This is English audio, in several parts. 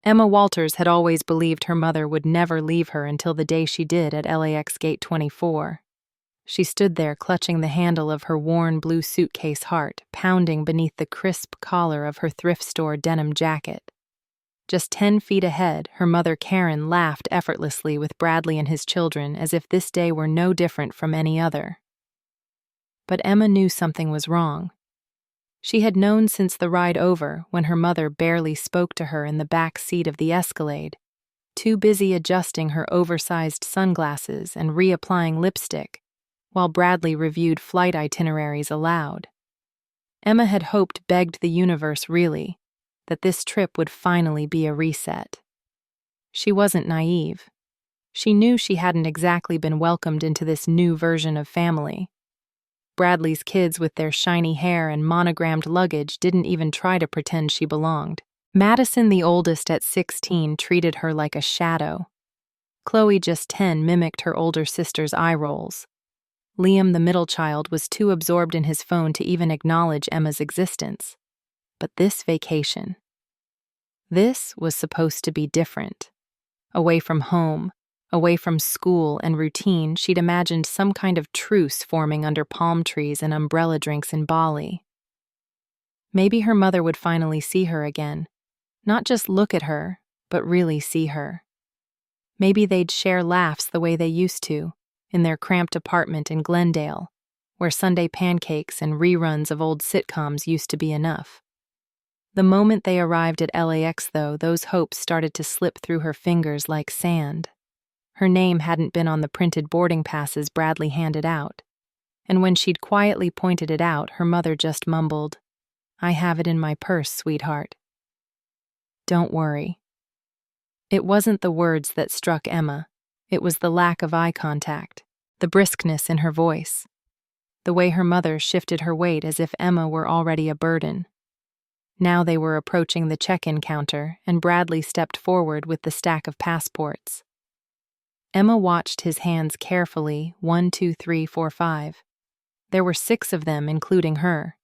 Emma Walters had always believed her mother would never leave her until the day she did at LAX Gate 24. She stood there clutching the handle of her worn blue suitcase heart, pounding beneath the crisp collar of her thrift store denim jacket. Just 10 feet ahead, her mother Karen laughed effortlessly with Bradley and his children as if this day were no different from any other. But Emma knew something was wrong. She had known since the ride over, when her mother barely spoke to her in the back seat of the Escalade, too busy adjusting her oversized sunglasses and reapplying lipstick, while Bradley reviewed flight itineraries aloud. Emma had hoped, begged the universe really, that this trip would finally be a reset. She wasn't naive. She knew she hadn't exactly been welcomed into this new version of family. Bradley's kids with their shiny hair and monogrammed luggage didn't even try to pretend she belonged. Madison, the oldest at 16, treated her like a shadow. Chloe, just 10, mimicked her older sister's eye rolls. Liam, the middle child, was too absorbed in his phone to even acknowledge Emma's existence. But this vacation, this was supposed to be different. Away from home, away from school and routine, she'd imagined some kind of truce forming under palm trees and umbrella drinks in Bali. Maybe her mother would finally see her again. Not just look at her, but really see her. Maybe they'd share laughs the way they used to, in their cramped apartment in Glendale, where Sunday pancakes and reruns of old sitcoms used to be enough. The moment they arrived at LAX, though, those hopes started to slip through her fingers like sand. Her name hadn't been on the printed boarding passes Bradley handed out, and when she'd quietly pointed it out, her mother just mumbled, "I have it in my purse, sweetheart." Don't worry. It wasn't the words that struck Emma. It was the lack of eye contact, the briskness in her voice, the way her mother shifted her weight as if Emma were already a burden. Now they were approaching the check-in counter, and Bradley stepped forward with the stack of passports. Emma watched his hands carefully, 1, 2, 3, 4, 5. There were 6 of them, including her.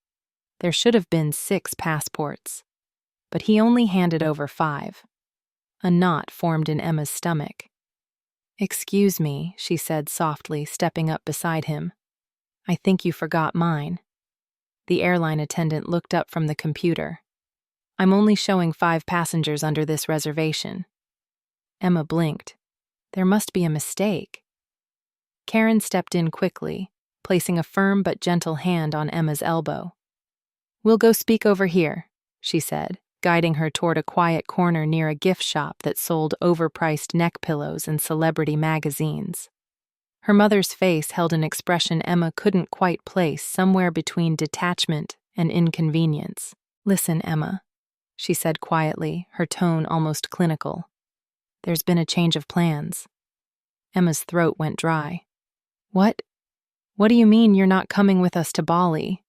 There should have been 6 passports. But he only handed over 5. A knot formed in Emma's stomach. "Excuse me," she said softly, stepping up beside him. "I think you forgot mine." The airline attendant looked up from the computer. "I'm only showing 5 passengers under this reservation." Emma blinked. There must be a mistake. Karen stepped in quickly, placing a firm but gentle hand on Emma's elbow. "We'll go speak over here," she said, guiding her toward a quiet corner near a gift shop that sold overpriced neck pillows and celebrity magazines. Her mother's face held an expression Emma couldn't quite place, somewhere between detachment and inconvenience. "Listen, Emma," she said quietly, her tone almost clinical. "There's been a change of plans." Emma's throat went dry. "What? What do you mean you're not coming with us to Bali?"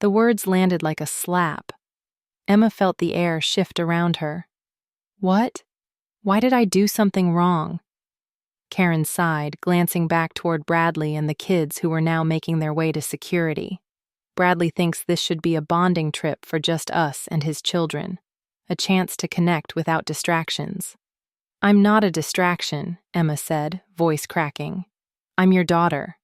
The words landed like a slap. Emma felt the air shift around her. "What? Why did I do something wrong?" Karen sighed, glancing back toward Bradley and the kids who were now making their way to security. "Bradley thinks this should be a bonding trip for just us and his children, a chance to connect without distractions." "I'm not a distraction," Emma said, voice cracking. "I'm your daughter."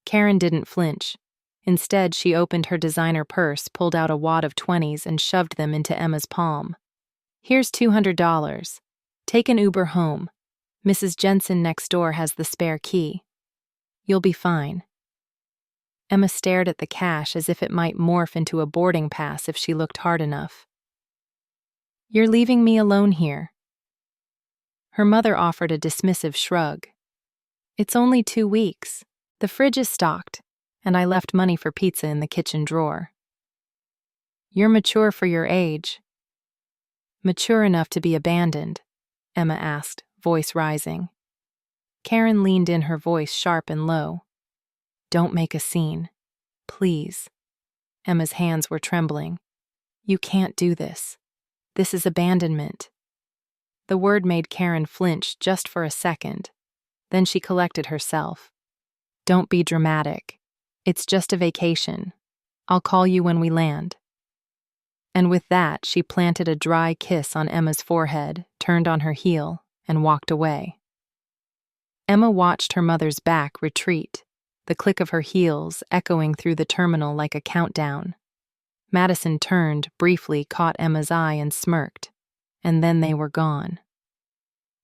Karen didn't flinch. Instead, she opened her designer purse, pulled out a wad of 20s, and shoved them into Emma's palm. "Here's $200. Take an Uber home. Mrs. Jensen next door has the spare key. You'll be fine." Emma stared at the cash as if it might morph into a boarding pass if she looked hard enough. "You're leaving me alone here." Her mother offered a dismissive shrug. "It's only 2 weeks. The fridge is stocked, and I left money for pizza in the kitchen drawer." "You're mature for your age." "Mature enough to be abandoned?" Emma asked, voice rising. Karen leaned in, her voice sharp and low. "Don't make a scene. Please." Emma's hands were trembling. "You can't do this. This is abandonment." The word made Karen flinch just for a second. Then she collected herself. "Don't be dramatic. It's just a vacation. I'll call you when we land." And with that, she planted a dry kiss on Emma's forehead, turned on her heel, and walked away. Emma watched her mother's back retreat, the click of her heels echoing through the terminal like a countdown. Madison turned, briefly caught Emma's eye and smirked, and then they were gone.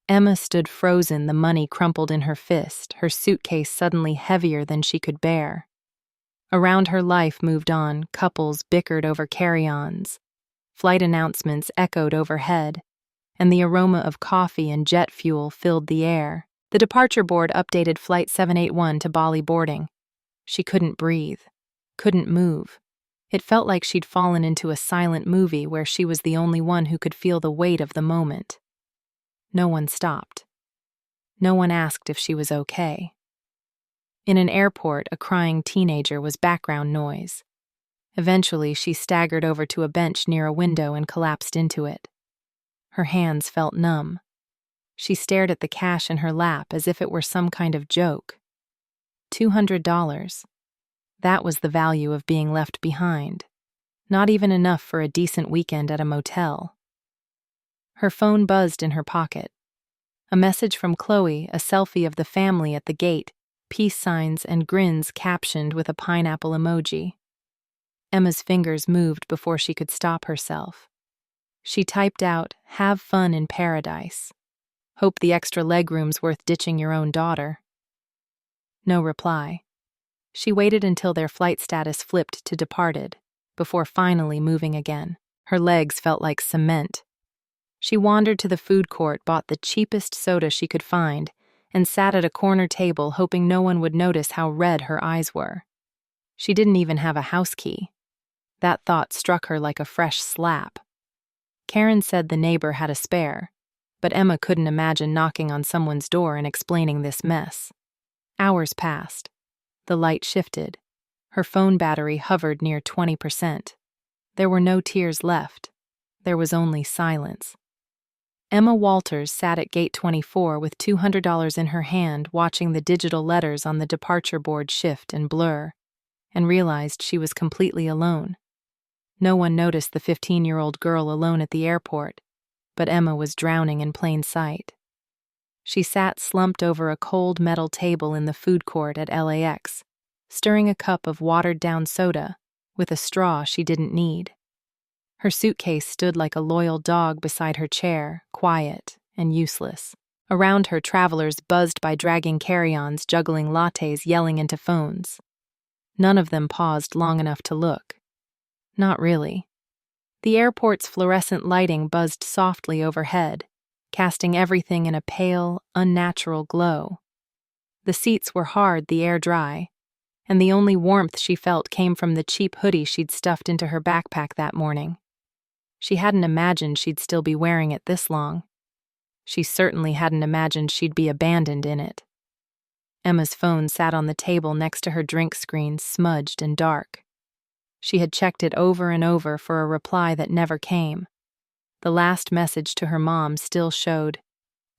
Emma stood frozen, the money crumpled in her fist, her suitcase suddenly heavier than she could bear. Around her, life moved on, couples bickered over carry-ons. Flight announcements echoed overhead, and the aroma of coffee and jet fuel filled the air. The departure board updated Flight 781 to Bali boarding. She couldn't breathe, couldn't move. It felt like she'd fallen into a silent movie where she was the only one who could feel the weight of the moment. No one stopped. No one asked if she was okay. In an airport, a crying teenager was background noise. Eventually, she staggered over to a bench near a window and collapsed into it. Her hands felt numb. She stared at the cash in her lap as if it were some kind of joke. $200. That was the value of being left behind. Not even enough for a decent weekend at a motel. Her phone buzzed in her pocket. A message from Chloe, a selfie of the family at the gate, peace signs and grins captioned with a pineapple emoji. Emma's fingers moved before she could stop herself. She typed out, "Have fun in paradise. Hope the extra legroom's worth ditching your own daughter." No reply. She waited until their flight status flipped to departed, before finally moving again. Her legs felt like cement. She wandered to the food court, bought the cheapest soda she could find, and sat at a corner table hoping no one would notice how red her eyes were. She didn't even have a house key. That thought struck her like a fresh slap. Karen said the neighbor had a spare, but Emma couldn't imagine knocking on someone's door and explaining this mess. Hours passed. The light shifted. Her phone battery hovered near 20%. There were no tears left. There was only silence. Emma Walters sat at gate 24 with $200 in her hand, watching the digital letters on the departure board shift and blur, and realized she was completely alone. No one noticed the 15-year-old girl alone at the airport, but Emma was drowning in plain sight. She sat slumped over a cold metal table in the food court at LAX, stirring a cup of watered-down soda with a straw she didn't need. Her suitcase stood like a loyal dog beside her chair, quiet and useless. Around her, travelers buzzed by dragging carry-ons, juggling lattes, yelling into phones. None of them paused long enough to look. Not really. The airport's fluorescent lighting buzzed softly overhead, casting everything in a pale, unnatural glow. The seats were hard, the air dry, and the only warmth she felt came from the cheap hoodie she'd stuffed into her backpack that morning. She hadn't imagined she'd still be wearing it this long. She certainly hadn't imagined she'd be abandoned in it. Emma's phone sat on the table next to her drink screen, smudged and dark. She had checked it over and over for a reply that never came. The last message to her mom still showed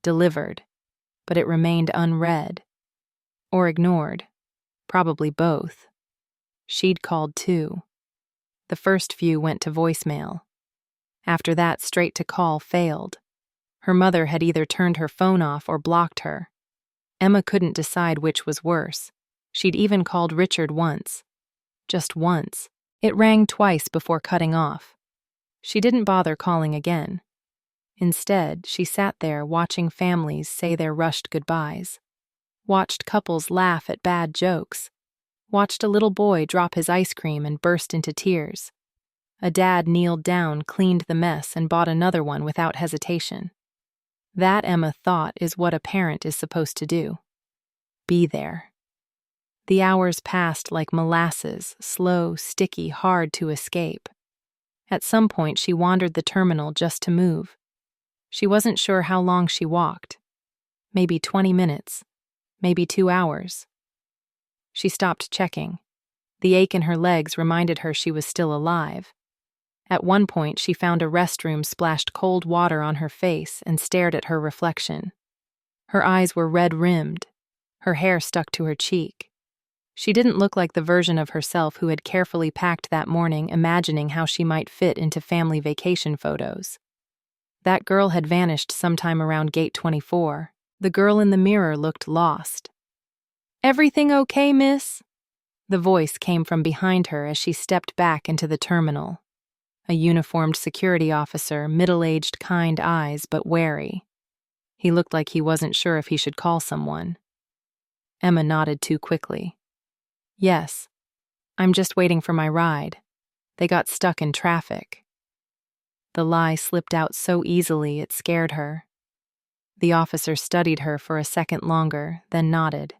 delivered, but it remained unread. Or ignored. Probably both. She'd called too. The first few went to voicemail. After that, straight to call failed. Her mother had either turned her phone off or blocked her. Emma couldn't decide which was worse. She'd even called Richard once. Just once. It rang twice before cutting off. She didn't bother calling again. Instead, she sat there watching families say their rushed goodbyes. Watched couples laugh at bad jokes. Watched a little boy drop his ice cream and burst into tears. A dad kneeled down, cleaned the mess, and bought another one without hesitation. That, Emma thought, is what a parent is supposed to do. Be there. The hours passed like molasses, slow, sticky, hard to escape. At some point, she wandered the terminal just to move. She wasn't sure how long she walked. Maybe 20 minutes. Maybe 2 hours. She stopped checking. The ache in her legs reminded her she was still alive. At one point, she found a restroom, splashed cold water on her face, and stared at her reflection. Her eyes were red-rimmed. Her hair stuck to her cheek. She didn't look like the version of herself who had carefully packed that morning, imagining how she might fit into family vacation photos. That girl had vanished sometime around gate 24. The girl in the mirror looked lost. "Everything okay, miss?" The voice came from behind her as she stepped back into the terminal. A uniformed security officer, middle-aged, kind eyes, but wary. He looked like he wasn't sure if he should call someone. Emma nodded too quickly. "Yes, I'm just waiting for my ride. They got stuck in traffic." The lie slipped out so easily it scared her. The officer studied her for a second longer, then nodded.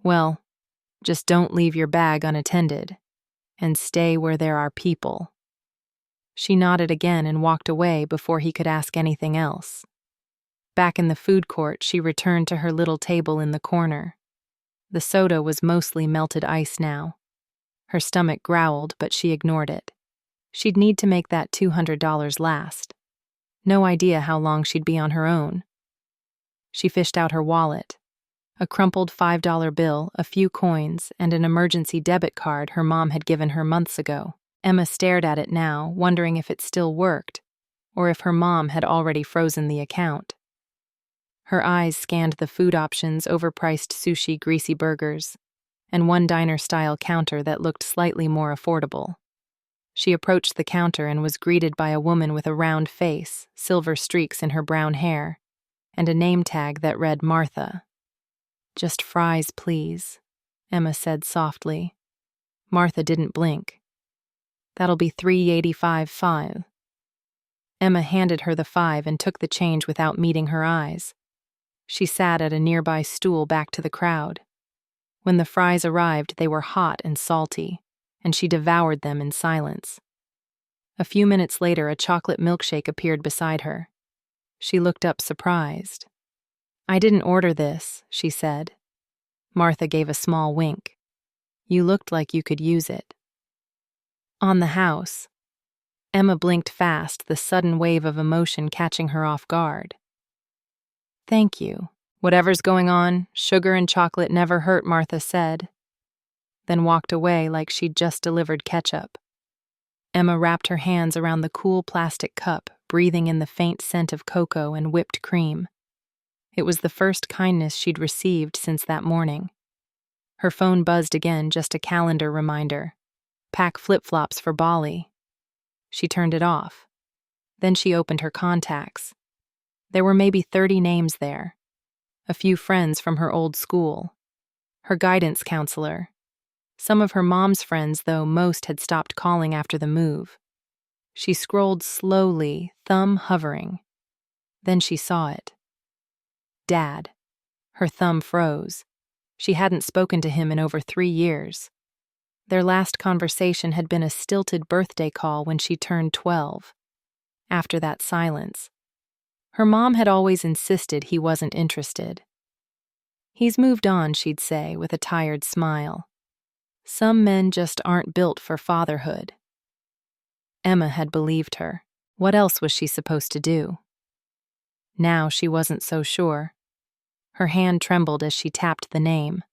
"Well, just don't leave your bag unattended, and stay where there are people." She nodded again and walked away before he could ask anything else. Back in the food court, she returned to her little table in the corner. The soda was mostly melted ice now. Her stomach growled, but she ignored it. She'd need to make that $200 last. No idea how long she'd be on her own. She fished out her wallet. A crumpled $5 bill, a few coins, and an emergency debit card her mom had given her months ago. Emma stared at it now, wondering if it still worked, or if her mom had already frozen the account. Her eyes scanned the food options, overpriced sushi, greasy burgers, and one diner-style counter that looked slightly more affordable. She approached the counter and was greeted by a woman with a round face, silver streaks in her brown hair, and a name tag that read Martha. "Just fries, please," Emma said softly. Martha didn't blink. "That'll be $3.85. Emma handed her the $5 and took the change without meeting her eyes. She sat at a nearby stool back to the crowd. When the fries arrived, they were hot and salty, and she devoured them in silence. A few minutes later, a chocolate milkshake appeared beside her. She looked up surprised. "I didn't order this," she said. Martha gave a small wink. "You looked like you could use it." On the house. Emma blinked fast, the sudden wave of emotion catching her off guard. "Thank you. Whatever's going on, sugar and chocolate never hurt," Martha said, then walked away like she'd just delivered ketchup. Emma wrapped her hands around the cool plastic cup, breathing in the faint scent of cocoa and whipped cream. It was the first kindness she'd received since that morning. Her phone buzzed again, just a calendar reminder. Pack flip-flops for Bali. She turned it off. Then she opened her contacts. There were maybe 30 names there. A few friends from her old school. Her guidance counselor. Some of her mom's friends, though most had stopped calling after the move. She scrolled slowly, thumb hovering. Then she saw it. Dad. Her thumb froze. She hadn't spoken to him in over 3 years. Their last conversation had been a stilted birthday call when she turned 12. After that silence. Her mom had always insisted he wasn't interested. "He's moved on," she'd say with a tired smile. "Some men just aren't built for fatherhood." Emma had believed her. What else was she supposed to do? Now she wasn't so sure. Her hand trembled as she tapped the name.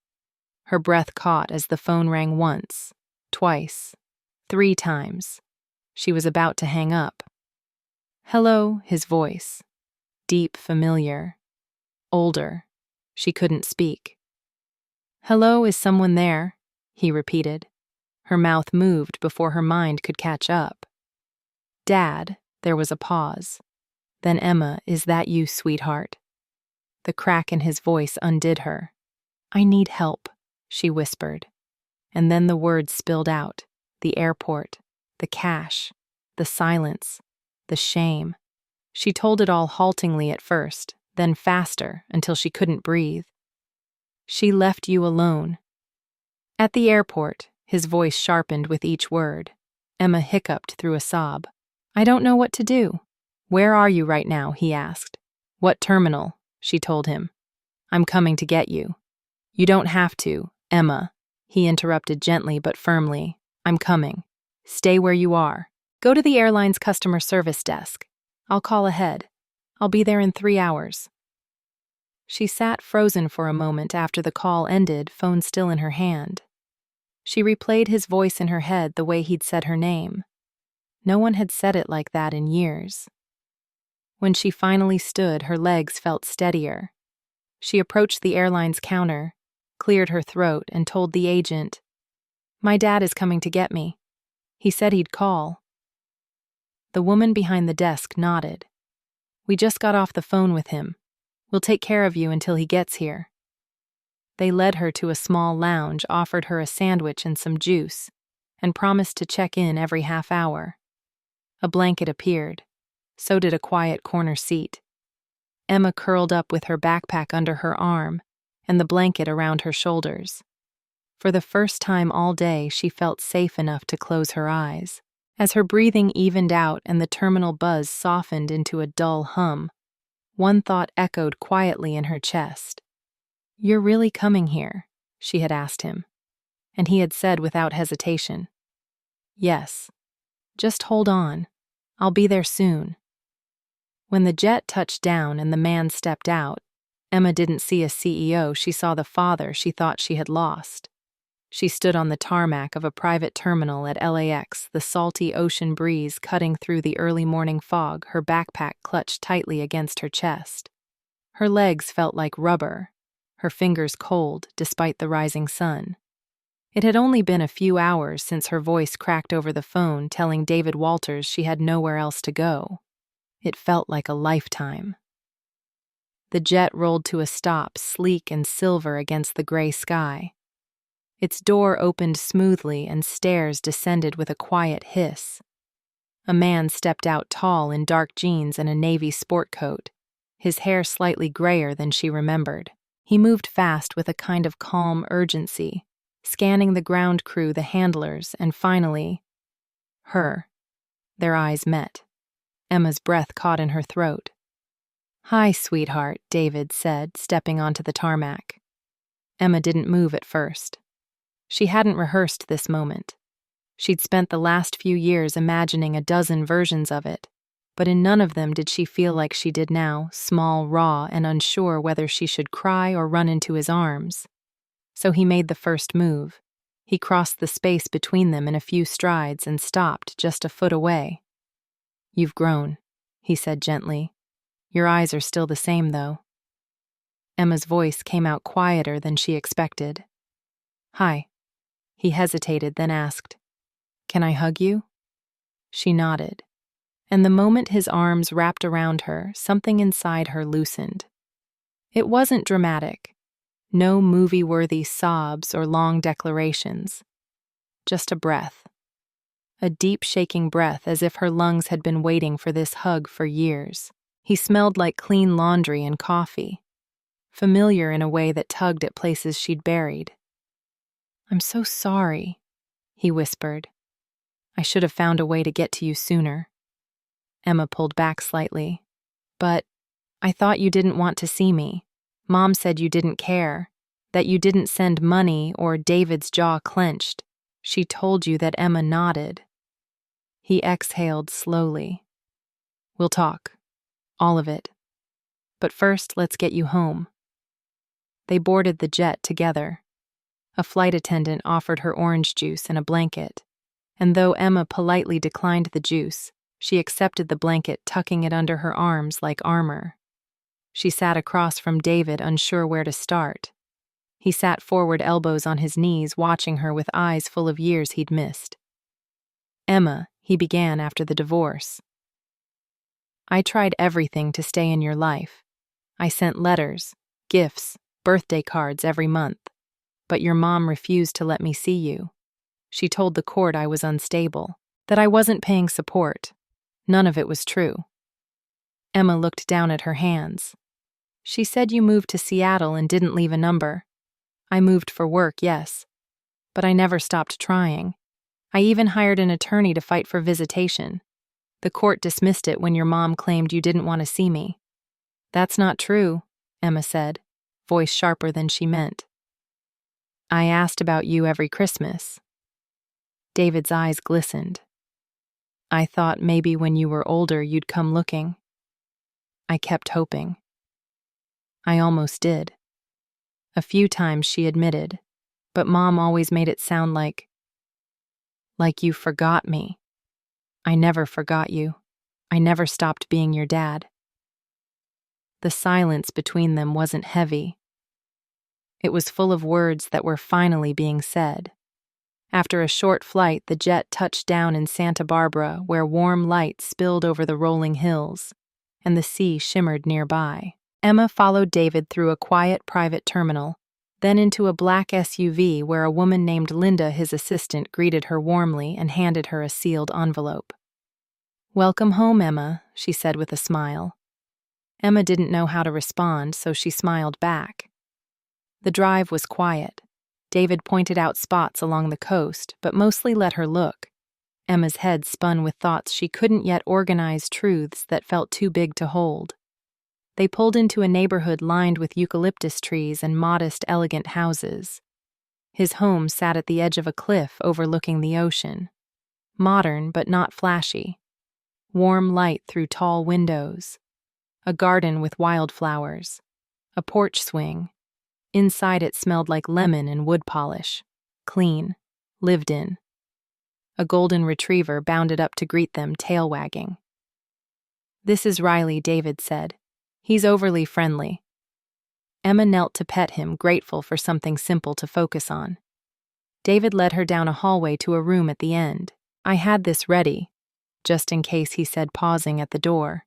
Her breath caught as the phone rang once, twice, 3 times. She was about to hang up. "Hello," his voice. Deep, familiar. Older. She couldn't speak. "Hello, is someone there?" he repeated. Her mouth moved before her mind could catch up. "Dad," there was a pause. Then Emma, "Is that you, sweetheart?" The crack in his voice undid her. "I need help," she whispered. And then the words spilled out. The airport, the cash, the silence, the shame. She told it all haltingly at first, then faster until she couldn't breathe. "She left you alone." At the airport, his voice sharpened with each word. Emma hiccuped through a sob. "I don't know what to do." "Where are you right now?" he asked. "What terminal?" she told him. "I'm coming to get you." "You don't have to, Emma," he interrupted gently but firmly. "I'm coming. Stay where you are. Go to the airline's customer service desk. I'll call ahead. I'll be there in 3 hours." She sat frozen for a moment after the call ended, phone still in her hand. She replayed his voice in her head the way he'd said her name. No one had said it like that in years. When she finally stood, her legs felt steadier. She approached the airline's counter, cleared her throat, and told the agent, "My dad is coming to get me. He said he'd call." The woman behind the desk nodded. "We just got off the phone with him. We'll take care of you until he gets here." They led her to a small lounge, offered her a sandwich and some juice, and promised to check in every half hour. A blanket appeared. So did a quiet corner seat. Emma curled up with her backpack under her arm and the blanket around her shoulders. For the first time all day, she felt safe enough to close her eyes. As her breathing evened out and the terminal buzz softened into a dull hum, one thought echoed quietly in her chest. "You're really coming here?" she had asked him, and he had said without hesitation, "Yes. Just hold on. I'll be there soon." When the jet touched down and the man stepped out, Emma didn't see a CEO, she saw the father she thought she had lost. She stood on the tarmac of a private terminal at LAX, the salty ocean breeze cutting through the early morning fog, her backpack clutched tightly against her chest. Her legs felt like rubber, her fingers cold despite the rising sun. It had only been a few hours since her voice cracked over the phone telling David Walters she had nowhere else to go. It felt like a lifetime. The jet rolled to a stop, sleek and silver against the gray sky. Its door opened smoothly and stairs descended with a quiet hiss. A man stepped out tall in dark jeans and a navy sport coat, his hair slightly grayer than she remembered. He moved fast with a kind of calm urgency, scanning the ground crew, the handlers, and finally, her. Their eyes met. Emma's breath caught in her throat. "Hi, sweetheart," David said, stepping onto the tarmac. Emma didn't move at first. She hadn't rehearsed this moment. She'd spent the last few years imagining a dozen versions of it, but in none of them did she feel like she did now, small, raw, and unsure whether she should cry or run into his arms. So he made the first move. He crossed the space between them in a few strides and stopped just a foot away. "You've grown," he said gently. "Your eyes are still the same, though." Emma's voice came out quieter than she expected. "Hi." He hesitated, then asked, "Can I hug you?" She nodded, and the moment his arms wrapped around her, something inside her loosened. It wasn't dramatic. No movie-worthy sobs or long declarations. Just a breath. A deep shaking breath, as if her lungs had been waiting for this hug for years. He smelled like clean laundry and coffee, familiar in a way that tugged at places she'd buried. "I'm so sorry," he whispered. "I should have found a way to get to you sooner." Emma pulled back slightly. "But I thought you didn't want to see me. Mom said you didn't care, that you didn't send money," or David's jaw clenched. "She told you that." Emma nodded. He exhaled slowly. "We'll talk. All of it. But first, let's get you home." They boarded the jet together. A flight attendant offered her orange juice and a blanket, and though Emma politely declined the juice, she accepted the blanket, tucking it under her arms like armor. She sat across from David, unsure where to start. He sat forward, elbows on his knees, watching her with eyes full of years he'd missed. "Emma," he began after the divorce, "I tried everything to stay in your life. I sent letters, gifts, birthday cards every month. But your mom refused to let me see you. She told the court I was unstable, that I wasn't paying support. None of it was true." Emma looked down at her hands. "She said you moved to Seattle and didn't leave a number. I moved for work, yes. But I never stopped trying. I even hired an attorney to fight for visitation. The court dismissed it when your mom claimed you didn't want to see me." "That's not true," Emma said, voice sharper than she meant. "I asked about you every Christmas." David's eyes glistened. "I thought maybe when you were older you'd come looking. I kept hoping." "I almost did." A few times, she admitted. but Mom always made it sound like you forgot me. I never forgot you. I never stopped being your dad. The silence between them wasn't heavy. It was full of words that were finally being said. After a short flight, the jet touched down in Santa Barbara, where warm light spilled over the rolling hills, and the sea shimmered nearby. Emma followed David through a quiet private terminal, then into a black SUV where a woman named Linda, his assistant, greeted her warmly and handed her a sealed envelope. "Welcome home, Emma," she said with a smile. Emma didn't know how to respond, so she smiled back. The drive was quiet. David pointed out spots along the coast, but mostly let her look. Emma's head spun with thoughts she couldn't yet organize, truths that felt too big to hold. They pulled into a neighborhood lined with eucalyptus trees and modest, elegant houses. His home sat at the edge of a cliff overlooking the ocean. Modern, but not flashy. Warm light through tall windows. A garden with wildflowers. A porch swing. Inside it smelled like lemon and wood polish. Clean. Lived in. A golden retriever bounded up to greet them, tail wagging. "This is Riley," David said. "He's overly friendly." Emma knelt to pet him, grateful for something simple to focus on. David led her down a hallway to a room at the end. "I had this ready, just in case," he said, pausing at the door.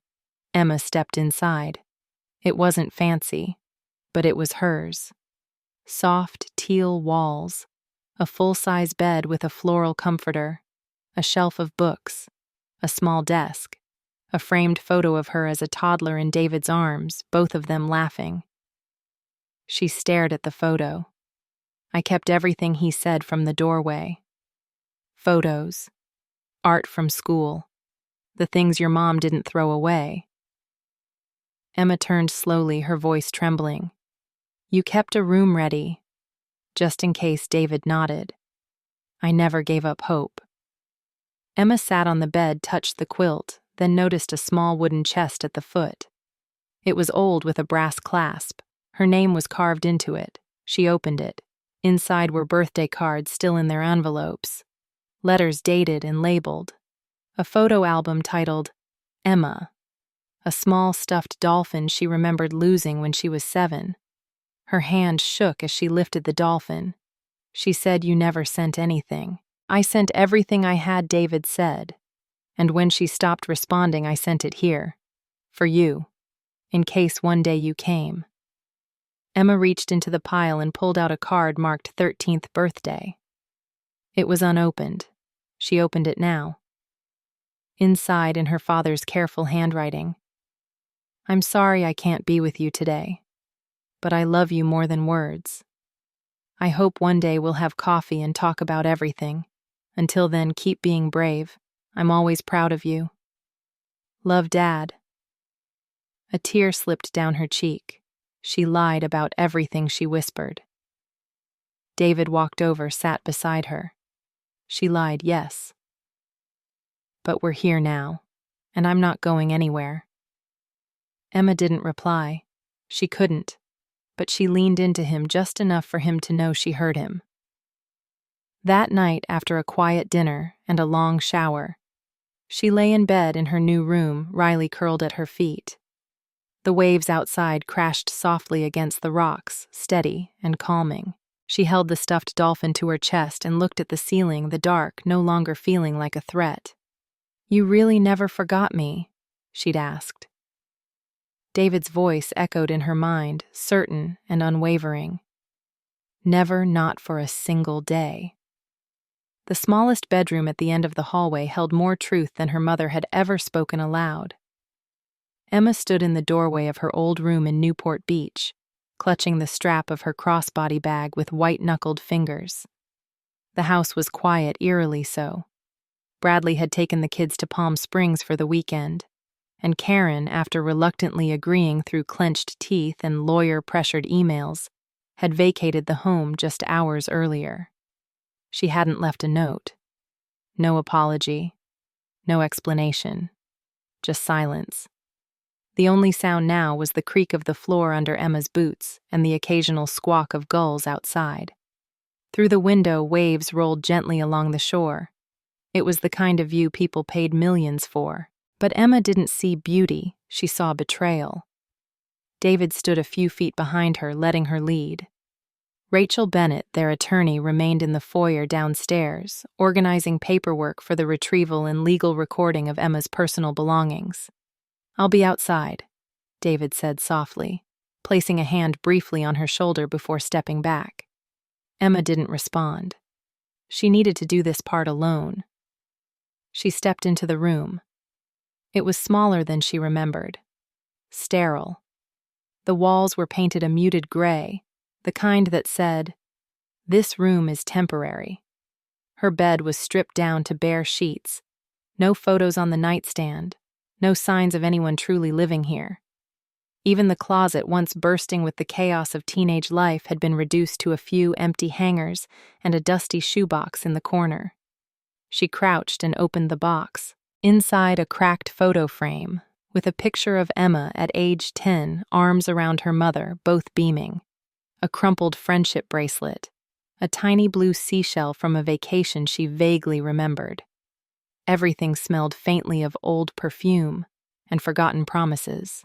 Emma stepped inside. It wasn't fancy, but it was hers. Soft teal walls, a full-size bed with a floral comforter, a shelf of books, a small desk, a framed photo of her as a toddler in David's arms, both of them laughing. She stared at the photo. "I kept everything he said from the doorway. Photos. Art from school. The things your mom didn't throw away." Emma turned slowly, her voice trembling. "You kept a room ready, just in case," David nodded. "I never gave up hope." Emma sat on the bed, touched the quilt, then noticed a small wooden chest at the foot. It was old with a brass clasp. Her name was carved into it. She opened it. Inside were birthday cards still in their envelopes. Letters dated and labeled. A photo album titled Emma. A small stuffed dolphin she remembered losing when she was 7. Her hand shook as she lifted the dolphin. She said, "You never sent anything." "I sent everything I had," David said. "And when she stopped responding, I sent it here. For you. In case one day you came." Emma reached into the pile and pulled out a card marked 13th birthday. It was unopened. She opened it now. Inside, in her father's careful handwriting, "I'm sorry I can't be with you today, but I love you more than words. I hope one day we'll have coffee and talk about everything. Until then, keep being brave. I'm always proud of you. Love, Dad." A tear slipped down her cheek. She lied about everything she whispered. David walked over, sat beside her. She lied, yes. "But we're here now, and I'm not going anywhere." Emma didn't reply. She couldn't, but she leaned into him just enough for him to know she heard him. That night, after a quiet dinner and a long shower, she lay in bed in her new room, Riley curled at her feet. The waves outside crashed softly against the rocks, steady and calming. She held the stuffed dolphin to her chest and looked at the ceiling, the dark, no longer feeling like a threat. "You really never forgot me?" she'd asked. David's voice echoed in her mind, certain and unwavering. "Never, not for a single day." The smallest bedroom at the end of the hallway held more truth than her mother had ever spoken aloud. Emma stood in the doorway of her old room in Newport Beach, clutching the strap of her crossbody bag with white-knuckled fingers. The house was quiet, eerily so. Bradley had taken the kids to Palm Springs for the weekend, and Karen, after reluctantly agreeing through clenched teeth and lawyer-pressured emails, had vacated the home just hours earlier. She hadn't left a note. No apology. No explanation. Just silence. The only sound now was the creak of the floor under Emma's boots and the occasional squawk of gulls outside. Through the window, waves rolled gently along the shore. It was the kind of view people paid millions for. But Emma didn't see beauty, she saw betrayal. David stood a few feet behind her, letting her lead. Rachel Bennett, their attorney, remained in the foyer downstairs, organizing paperwork for the retrieval and legal recording of Emma's personal belongings. "I'll be outside," David said softly, placing a hand briefly on her shoulder before stepping back. Emma didn't respond. She needed to do this part alone. She stepped into the room. It was smaller than she remembered. Sterile. The walls were painted a muted gray, the kind that said, "This room is temporary." Her bed was stripped down to bare sheets. No photos on the nightstand. No signs of anyone truly living here. Even the closet, once bursting with the chaos of teenage life, had been reduced to a few empty hangers and a dusty shoebox in the corner. She crouched and opened the box. Inside, a cracked photo frame, with a picture of Emma at age 10, arms around her mother, both beaming. A crumpled friendship bracelet. A tiny blue seashell from a vacation she vaguely remembered. Everything smelled faintly of old perfume and forgotten promises.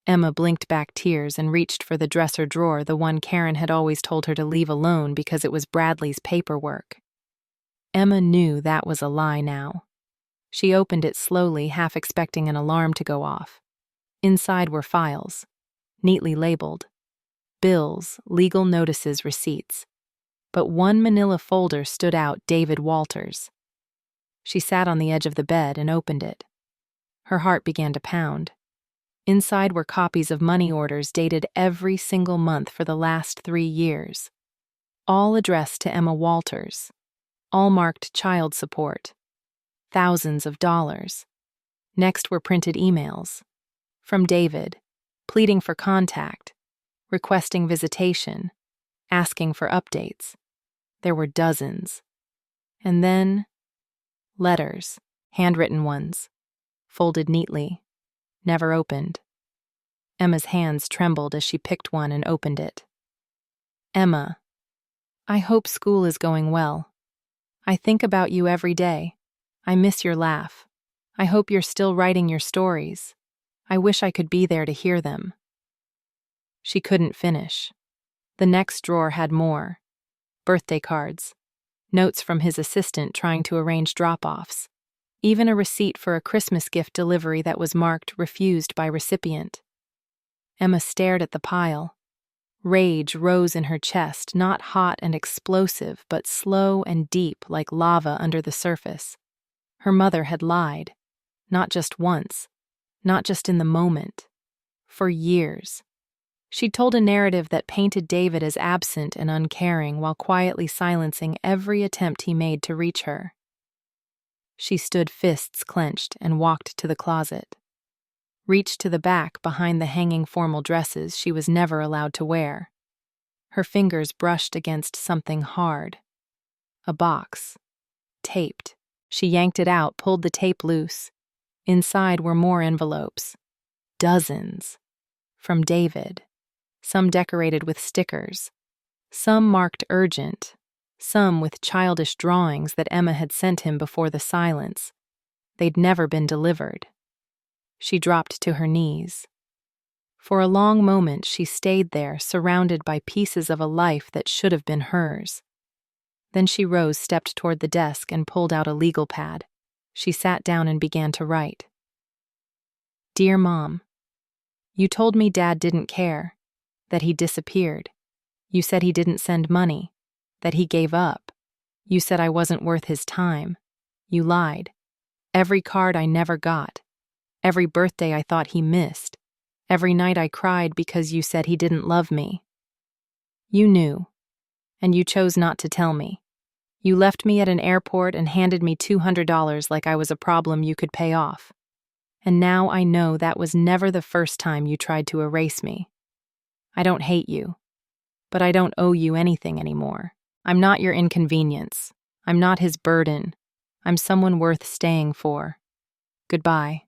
Emma blinked back tears and reached for the dresser drawer, the one Karen had always told her to leave alone because it was Bradley's paperwork. Emma knew that was a lie now. She opened it slowly, half expecting an alarm to go off. Inside were files, neatly labeled. Bills, legal notices, receipts. But one manila folder stood out, David Walters. She sat on the edge of the bed and opened it. Her heart began to pound. Inside were copies of money orders dated every single month for the last 3 years. All addressed to Emma Walters. All marked child support. Thousands of dollars. Next were printed emails. From David, pleading for contact, requesting visitation, asking for updates. There were dozens. And then, letters, handwritten ones, folded neatly, never opened. Emma's hands trembled as she picked one and opened it. "Emma, I hope school is going well. I think about you every day. I miss your laugh. I hope you're still writing your stories. I wish I could be there to hear them." She couldn't finish. The next drawer had more. Birthday cards. Notes from his assistant trying to arrange drop-offs. Even a receipt for a Christmas gift delivery that was marked "refused by recipient." Emma stared at the pile. Rage rose in her chest, not hot and explosive, but slow and deep like lava under the surface. Her mother had lied. Not just once. Not just in the moment. For years. She'd told a narrative that painted David as absent and uncaring while quietly silencing every attempt he made to reach her. She stood, fists clenched, and walked to the closet. Reached to the back behind the hanging formal dresses she was never allowed to wear. Her fingers brushed against something hard. A box. Taped. She yanked it out, pulled the tape loose. Inside were more envelopes. Dozens. From David. Some decorated with stickers. Some marked urgent. Some with childish drawings that Emma had sent him before the silence. They'd never been delivered. She dropped to her knees. For a long moment she stayed there, surrounded by pieces of a life that should have been hers. Then she rose, stepped toward the desk, and pulled out a legal pad. She sat down and began to write. "Dear Mom, you told me Dad didn't care, that he disappeared. You said he didn't send money, that he gave up. You said I wasn't worth his time. You lied. Every card I never got. Every birthday I thought he missed. Every night I cried because you said he didn't love me. You knew, and you chose not to tell me. You left me at an airport and handed me $200 like I was a problem you could pay off. And now I know that was never the first time you tried to erase me. I don't hate you, but I don't owe you anything anymore. I'm not your inconvenience. I'm not his burden. I'm someone worth staying for. Goodbye."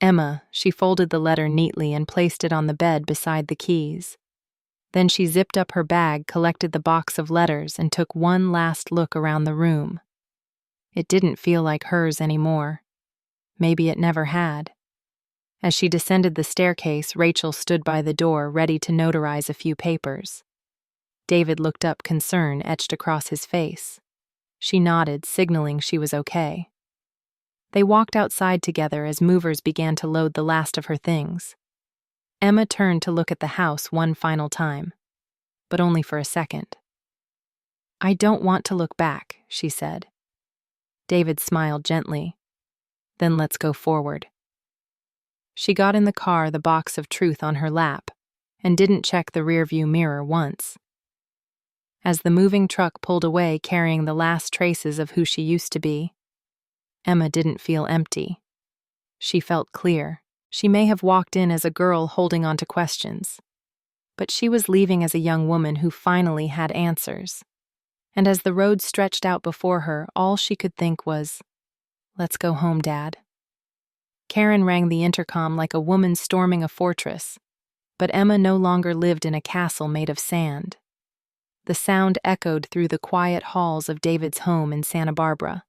Emma, she folded the letter neatly and placed it on the bed beside the keys. Then she zipped up her bag, collected the box of letters, and took one last look around the room. It didn't feel like hers anymore. Maybe it never had. As she descended the staircase, Rachel stood by the door, ready to notarize a few papers. David looked up, concern etched across his face. She nodded, signaling she was okay. They walked outside together as movers began to load the last of her things. Emma turned to look at the house one final time, but only for a second. "I don't want to look back," she said. David smiled gently. "Then let's go forward." She got in the car, the box of truth on her lap, and didn't check the rearview mirror once. As the moving truck pulled away carrying the last traces of who she used to be, Emma didn't feel empty. She felt clear. She may have walked in as a girl holding on to questions, but she was leaving as a young woman who finally had answers. And as the road stretched out before her, all she could think was, "Let's go home, Dad." Karen rang the intercom like a woman storming a fortress, but Emma no longer lived in a castle made of sand. The sound echoed through the quiet halls of David's home in Santa Barbara.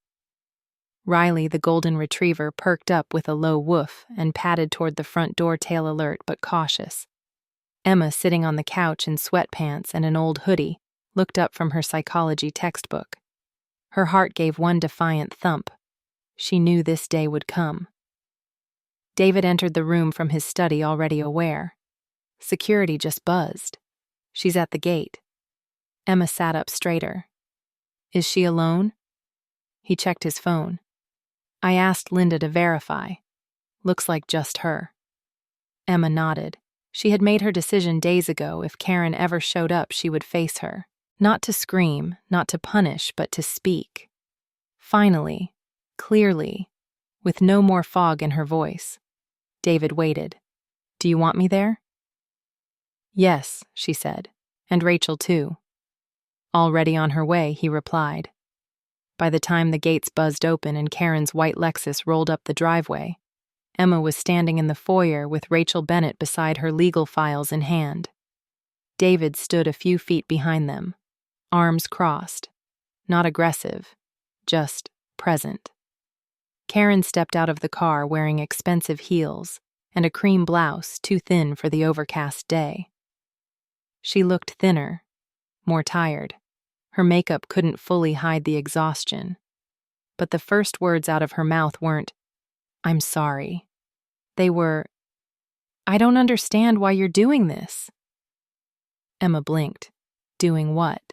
Riley, the golden retriever, perked up with a low woof and padded toward the front door, tail alert but cautious. Emma, sitting on the couch in sweatpants and an old hoodie, looked up from her psychology textbook. Her heart gave one defiant thump. She knew this day would come. David entered the room from his study, already aware. Security just buzzed. "She's at the gate." Emma sat up straighter. "Is she alone?" He checked his phone. "I asked Linda to verify. Looks like just her." Emma nodded. She had made her decision days ago. If Karen ever showed up, she would face her. Not to scream, not to punish, but to speak. Finally, clearly, with no more fog in her voice. David waited. "Do you want me there?" "Yes," she said, "and Rachel too." "Already on her way," he replied. By the time the gates buzzed open and Karen's white Lexus rolled up the driveway, Emma was standing in the foyer with Rachel Bennett beside her, legal files in hand. David stood a few feet behind them, arms crossed, not aggressive, just present. Karen stepped out of the car wearing expensive heels and a cream blouse too thin for the overcast day. She looked thinner, more tired. Her makeup couldn't fully hide the exhaustion. But the first words out of her mouth weren't, "I'm sorry." They were, "I don't understand why you're doing this." Emma blinked. "Doing what?"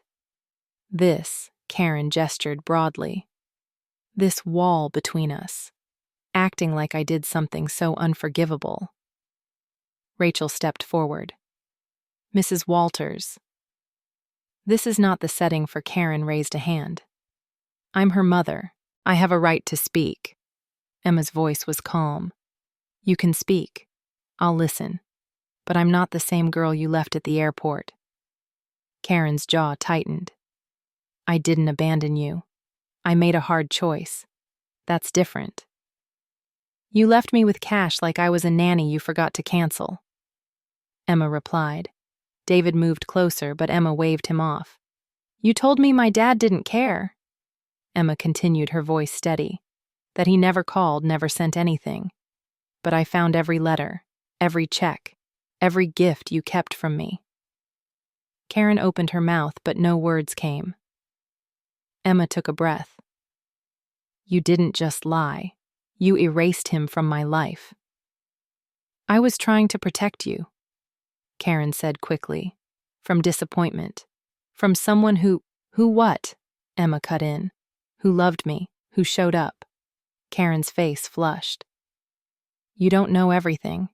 "This," Karen gestured broadly. "This wall between us. Acting like I did something so unforgivable." Rachel stepped forward. "Mrs. Walters." "This is not the setting for." Karen raised a hand. "I'm her mother. I have a right to speak." Emma's voice was calm. "You can speak. I'll listen. But I'm not the same girl you left at the airport." Karen's jaw tightened. "I didn't abandon you. I made a hard choice. That's different." "You left me with cash like I was a nanny you forgot to cancel." Emma replied. David moved closer, but Emma waved him off. "You told me my dad didn't care." Emma continued, her voice steady. "That he never called, never sent anything. But I found every letter, every check, every gift you kept from me." Karen opened her mouth, but no words came. Emma took a breath. "You didn't just lie. You erased him from my life." "I was trying to protect you," Karen said quickly. "From disappointment. From someone who what?" Emma cut in. "Who loved me, who showed up." Karen's face flushed. "You don't know everything."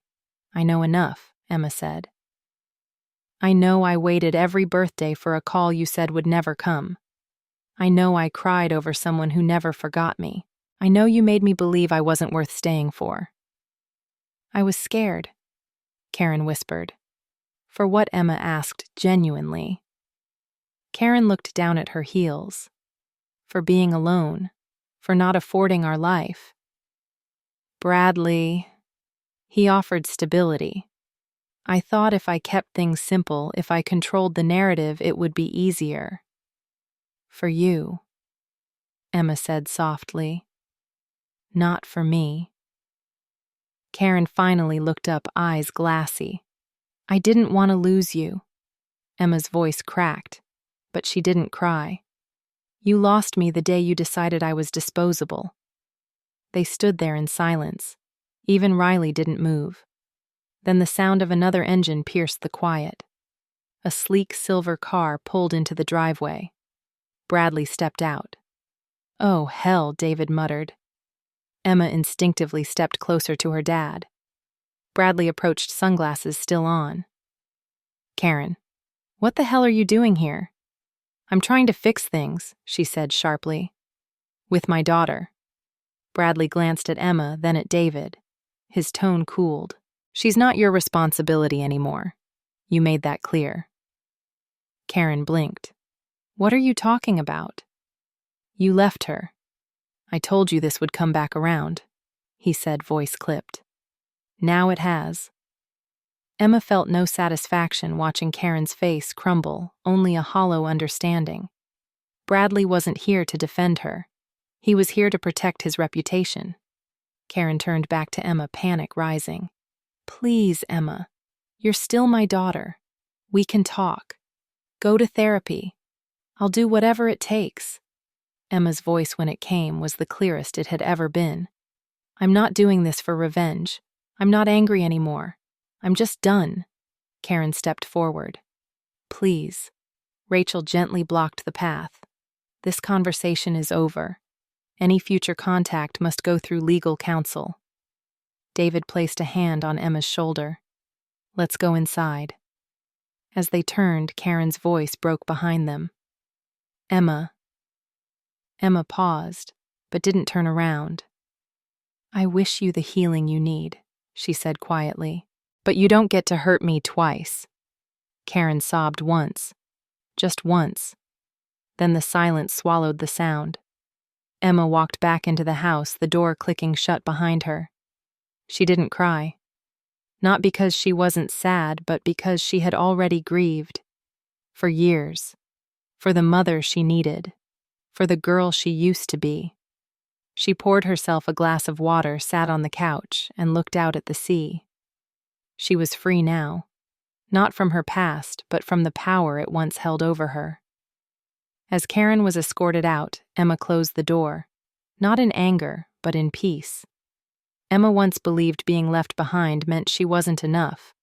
"I know enough," Emma said. "I know I waited every birthday for a call you said would never come. I know I cried over someone who never forgot me. I know you made me believe I wasn't worth staying for." "I was scared," Karen whispered. For what? Emma asked genuinely. Karen looked down at her heels. For being alone. For not affording our life. Bradley. He offered stability. I thought if I kept things simple, if I controlled the narrative, it would be easier. For you, Emma said softly. Not for me. Karen finally looked up, eyes glassy. I didn't want to lose you. Emma's voice cracked, but she didn't cry. You lost me the day you decided I was disposable. They stood there in silence. Even Riley didn't move. Then the sound of another engine pierced the quiet. A sleek silver car pulled into the driveway. Bradley stepped out. Oh, hell, David muttered. Emma instinctively stepped closer to her dad. Bradley approached, sunglasses still on. Karen, what the hell are you doing here? I'm trying to fix things, she said sharply. With my daughter. Bradley glanced at Emma, then at David. His tone cooled. She's not your responsibility anymore. You made that clear. Karen blinked. What are you talking about? You left her. I told you this would come back around, he said, voice clipped. Now it has. Emma felt no satisfaction watching Karen's face crumble, only a hollow understanding. Bradley wasn't here to defend her. He was here to protect his reputation. Karen turned back to Emma, panic rising. Please, Emma. You're still my daughter. We can talk. Go to therapy. I'll do whatever it takes. Emma's voice, when it came, was the clearest it had ever been. I'm not doing this for revenge. I'm not angry anymore. I'm just done. Karen stepped forward. Please. Rachel gently blocked the path. This conversation is over. Any future contact must go through legal counsel. David placed a hand on Emma's shoulder. Let's go inside. As they turned, Karen's voice broke behind them. Emma. Emma paused, but didn't turn around. I wish you the healing you need, she said quietly. But you don't get to hurt me twice. Karen sobbed once. Just once. Then the silence swallowed the sound. Emma walked back into the house, the door clicking shut behind her. She didn't cry. Not because she wasn't sad, but because she had already grieved. For years. For the mother she needed. For the girl she used to be. She poured herself a glass of water, sat on the couch, and looked out at the sea. She was free now. Not from her past, but from the power it once held over her. As Karen was escorted out, Emma closed the door. Not in anger, but in peace. Emma once believed being left behind meant she wasn't enough.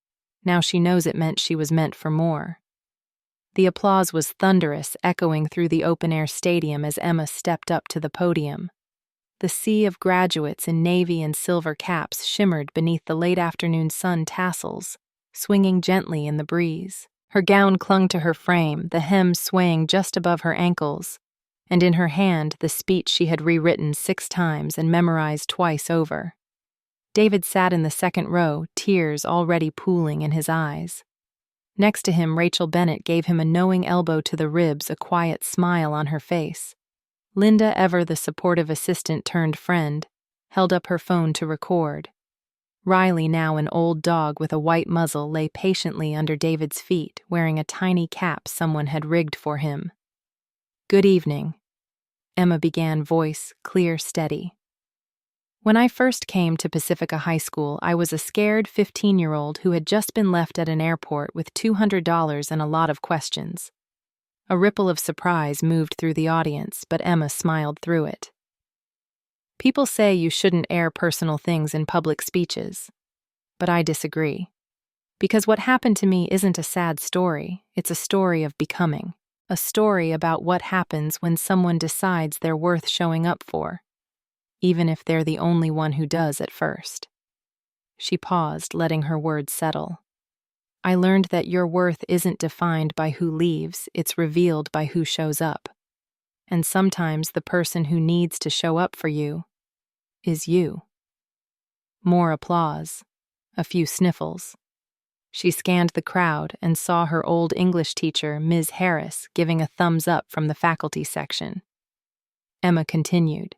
Now she knows it meant she was meant for more. The applause was thunderous, echoing through the open-air stadium as Emma stepped up to the podium. The sea of graduates in navy and silver caps shimmered beneath the late-afternoon sun tassels, swinging gently in the breeze. Her gown clung to her frame, the hem swaying just above her ankles, and in her hand the speech she had rewritten 6 times and memorized twice over. David sat in the second row, tears already pooling in his eyes. Next to him, Rachel Bennett gave him a knowing elbow to the ribs, a quiet smile on her face. Linda, ever the supportive assistant turned friend, held up her phone to record. Riley, now an old dog with a white muzzle, lay patiently under David's feet, wearing a tiny cap someone had rigged for him. Good evening, Emma began, voice clear, steady. When I first came to Pacifica High School, I was a scared 15-year-old who had just been left at an airport with $200 and a lot of questions. A ripple of surprise moved through the audience, but Emma smiled through it. People say you shouldn't air personal things in public speeches, but I disagree. Because what happened to me isn't a sad story, it's a story of becoming. A story about what happens when someone decides they're worth showing up for, even if they're the only one who does at first. She paused, letting her words settle. I learned that your worth isn't defined by who leaves, it's revealed by who shows up. And sometimes the person who needs to show up for you is you. More applause. A few sniffles. She scanned the crowd and saw her old English teacher, Ms. Harris, giving a thumbs up from the faculty section. Emma continued.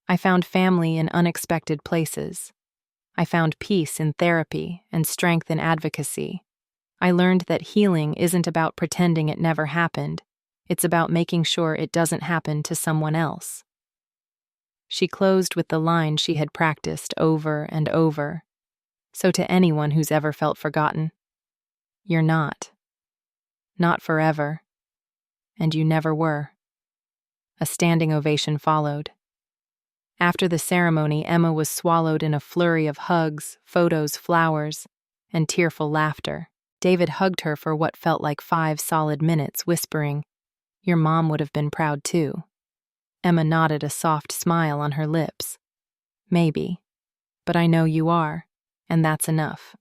I found family in unexpected places. I found peace in therapy and strength in advocacy. I learned that healing isn't about pretending it never happened. It's about making sure it doesn't happen to someone else. She closed with the line she had practiced over and over. So to anyone who's ever felt forgotten, you're not. Not forever. And you never were. A standing ovation followed. After the ceremony, Emma was swallowed in a flurry of hugs, photos, flowers, and tearful laughter. David hugged her for what felt like 5 solid minutes, whispering, "Your mom would have been proud too." Emma nodded, a soft smile on her lips. "Maybe. But I know you are, and that's enough."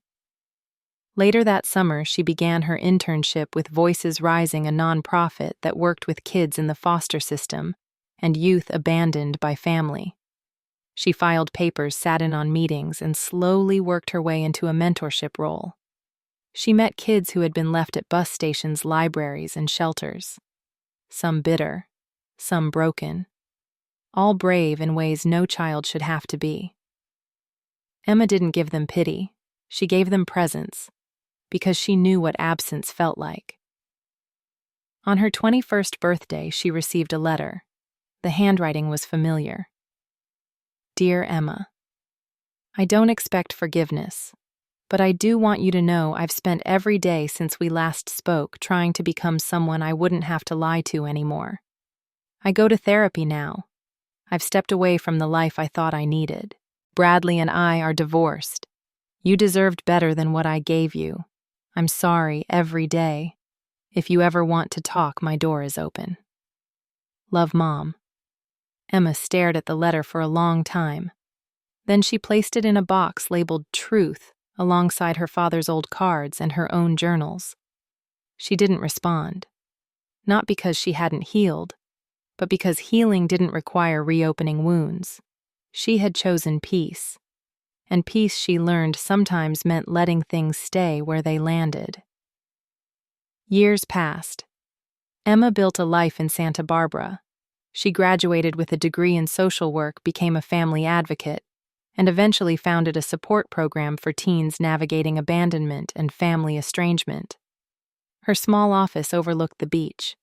Later that summer, she began her internship with Voices Rising, a nonprofit that worked with kids in the foster system and youth abandoned by family. She filed papers, sat in on meetings, and slowly worked her way into a mentorship role. She met kids who had been left at bus stations, libraries, and shelters. Some bitter, some broken, all brave in ways no child should have to be. Emma didn't give them pity, she gave them presence, because she knew what absence felt like. On her 21st birthday, she received a letter. The handwriting was familiar. "Dear Emma, I don't expect forgiveness, but I do want you to know I've spent every day since we last spoke trying to become someone I wouldn't have to lie to anymore. I go to therapy now. I've stepped away from the life I thought I needed. Bradley and I are divorced. You deserved better than what I gave you. I'm sorry every day. If you ever want to talk, my door is open. Love, Mom." Emma stared at the letter for a long time. Then she placed it in a box labeled Truth alongside her father's old cards and her own journals. She didn't respond. Not because she hadn't healed, but because healing didn't require reopening wounds. She had chosen peace, and peace, she learned, sometimes meant letting things stay where they landed. Years passed. Emma built a life in Santa Barbara. She graduated with a degree in social work, became a family advocate, and eventually founded a support program for teens navigating abandonment and family estrangement. Her small office overlooked the beach.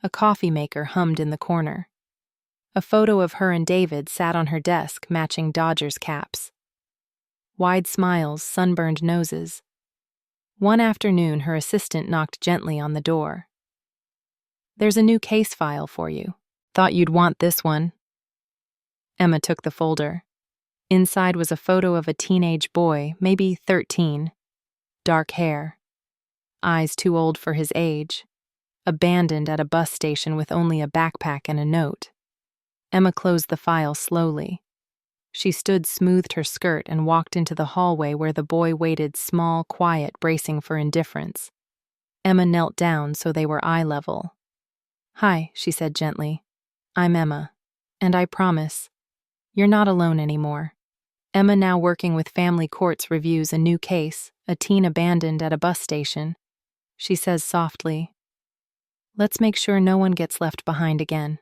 A coffee maker hummed in the corner. A photo of her and David sat on her desk, matching Dodgers caps. Wide smiles, sunburned noses. One afternoon, her assistant knocked gently on the door. "There's a new case file for you. Thought you'd want this one." Emma took the folder. Inside was a photo of a teenage boy, maybe 13. Dark hair. Eyes too old for his age. Abandoned at a bus station with only a backpack and a note. Emma closed the file slowly. She stood, smoothed her skirt, and walked into the hallway where the boy waited, small, quiet, bracing for indifference. Emma knelt down so they were eye level. "Hi," she said gently. "I'm Emma, and I promise, you're not alone anymore." Emma, now working with family courts, reviews a new case, a teen abandoned at a bus station. She says softly, "Let's make sure no one gets left behind again."